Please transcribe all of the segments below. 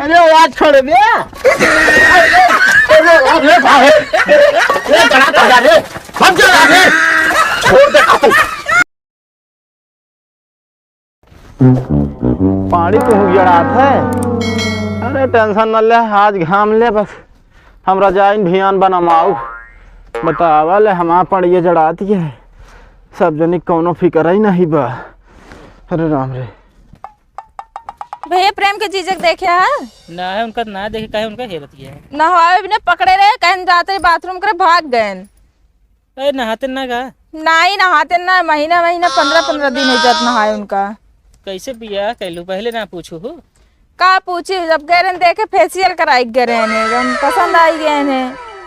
अरे यार छोड़ दे। पानी तो जड़ात है। अरे टेंशन न ले, आज घाम ले बस हम रजाइन भियान बनमाऊ बतावा ले हमारा पड़िए जड़ाती है सब जनी कौनो फिक्र ही नहीं बा। अरे राम रे भैया प्रेम के जीजक देखे है ना है उनका ना देखे काहे उनका हेरती है नहावे बिना पकड़े रहे कहीं जाते बाथरूम करे भाग गए। अरे नहाते ना का ना ही नहाते ना महीना महीना 15-15 दिन हो जात नहाए उनका। कैसे बिया कैलू पहले ना पूछू हो का पूछी जब गए रहे देखे फेशियल कराई गए रहे पसंद आई गए ने।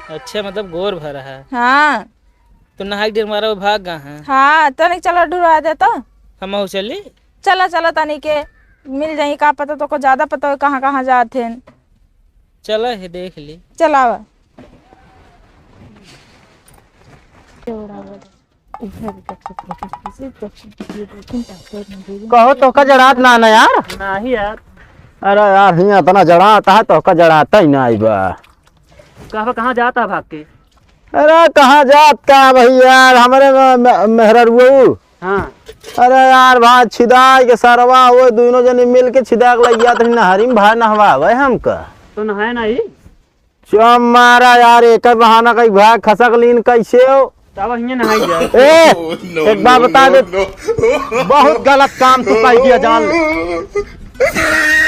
अच्छा मतलब गोर भरा है। हाँ तो नहाई देर मारा वो भाग गा है। हाँ तनिक चलो ढुरा दे तो हम चली चलो चलो तनिक के मिल जाई का पता तो को ज्यादा पता हो कहाँ कहाँ जाते हैं। चलो है देख ली चलावा कहो तो का जड़ात ना ना यार। ना ही यार अरे यार हियाँ इतना जड़ाता है तो का जड़ाता ही ना आई बा। कहाँ जाता भाग के। अरे कहाँ जात का भाई यार हमारे मेहररू। हाँ अरे यार भाई छिदा के सरवा वो दोनों जने मिल के छिदा के लग जाते नहरी में भाई नहवावे हमका तो नहाए ना ही चम मारा यार एक बहाना कई भाग खसक लीन कैसे हो तब नहाई जाए। ए एक बात बता दे बहुत गलत काम तू कर दिया जान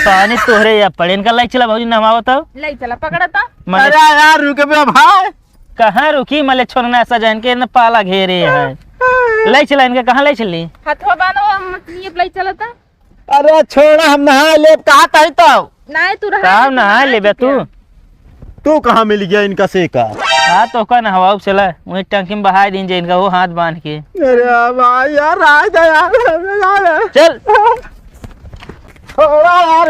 पानी तोहरे या पड़े इनका लाइक चला भाजी नहवाओ तो ले चला पकड़ा था। अरे यार रुके बे भाई कहाँ रुकी मले छोड़ना ऐसा जान के पाला घेरे है ले चला इनका कहाँ ले चली हथवा बानो मछली ले चला था। अरे छोड़ा हम नहा ले कहा था तो ना तू रहा कहाँ नहा ले बे तू कहाँ मिल गया इनका से का। हाँ तो का नहवाओ चला वही टंकी में बहा दिन इनका वो हाथ बांध के। अरे भाई यार राज यार चल छोड़ा यार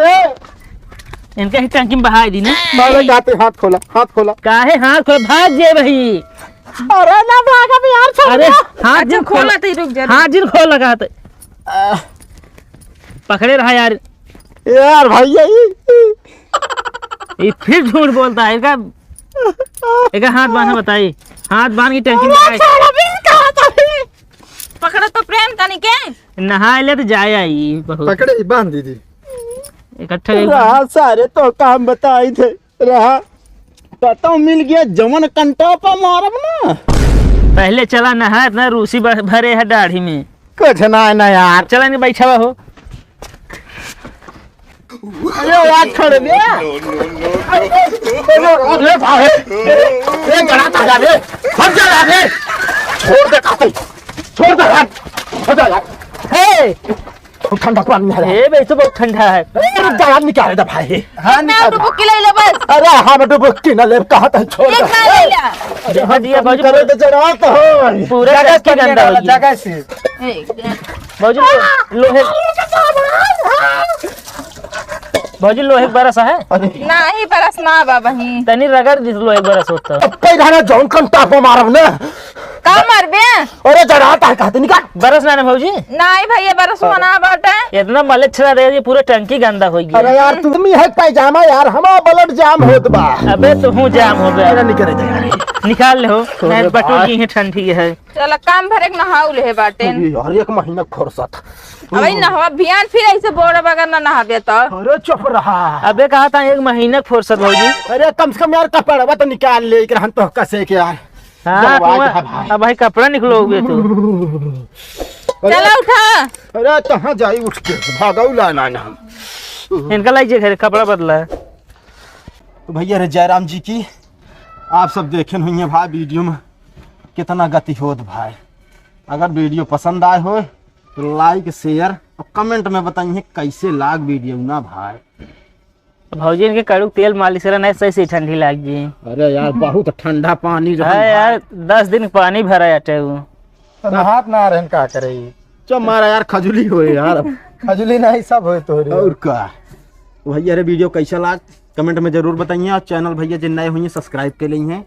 इनका ही टंकी में बहा दी ना मारे जाते हाथ खोला काहे हाथ खोल भाग जे भाई। अरे ना भागा भी यार छोड़ अरे दो। हाथ अच्छा जिन खोला तो रुक जा। हाथ जिन खोल लगा तो पकड़े रहा यार यार भैया ये फिर झूठ बोलता है इनका हाथ बांधना बताइए हाथ बांध की टंकी में पकड़ा तो प्रेम तनी के नहा ले तो जाए आई बहुत पकड़े बांध दीदी इकट्ठा रहा सारे तो काम बताई थे रहा पता मिल गया जमन कंटा पर मारब ना पहले चला नहा इतना रूसी भरे है दाढ़ी में कुछ ना यार चला इनके बैठा हुआ हो। अरे यार छोड़ दे अरे भाई ये गड़ाता जा रे हम जा रे छोड़ दे काते छोड़ दे यार छोड़ दे यार हे ठंडा पानी है हे भाई तो बहुत ठंडा है यार निकाल दे भाई। हाँ मैं डुबकी ले ले बस अरे हम डुबकी न ले कहा था छोड़ एक ना ले ले जगह दिया भाजी करे तो जरा तो हो पूरा जगह टंकी गंदा हो गई। जगह से भाजी लोहे भाजी लोहे बरस है ना ही बरस ना बाबा ही तनी रगड़ दिस लोहे बरस होता अब कई रहना जौन कंटा पर मारब ना का मर बे अरे जरा ता कहते निकाल बरस ना भाजी ना ही भैया बरस मना बाटे इतना मलेच छड़ा दे दी पूरा टंकी गंदा हो गई। अरे यार तुम ही है पैजामा यार हमारा ब्लड जाम होत बा। अबे तो हूँ जाम हो अरे गया निकल जा निकाल ले हो छोड़ मैं दे बटू भाई। की है ठंडी है। चल काम भरे नहाऊ ले बाटे यार एक महीना फुर्सत अबे नहवा भियान फिर ऐसे बोड़ बगैर ना नहाबे तो अरे चुप रहा अबे कहा था एक महीना फुर्सत भाजी। अरे कम से कम यार कपड़ा तो निकाल ले के हम तो कसे के यार हाँ दरवाजा है भाई। अब भाई कपड़ा निकलोगे तो चला उठा अरे कहाँ जाई उठ के भागौला ना इनका लाइए घर कपड़ा बदला है। तो भैया रे जयराम जी की आप सब देखे हुई भाई वीडियो में कितना गति होत भाई। अगर वीडियो पसंद आए हो तो लाइक शेयर और कमेंट में बताइए कैसे लाग वीडियो ना भाई। भौजी इनके कड़ू तेल मालिश करना है सही ठंडी लाग जी। अरे यार बहुत ठंडा पानी है यार 10 दिन पानी भरा अटे हाथ ना रहन का करे चल मारा यार खजुली हो यार खजुली नहीं सब हो तो और का भैया रे वीडियो कैसा लाग कमेंट में जरूर बताइए और चैनल भैया जिन नए हुई सब्सक्राइब के लिए हैं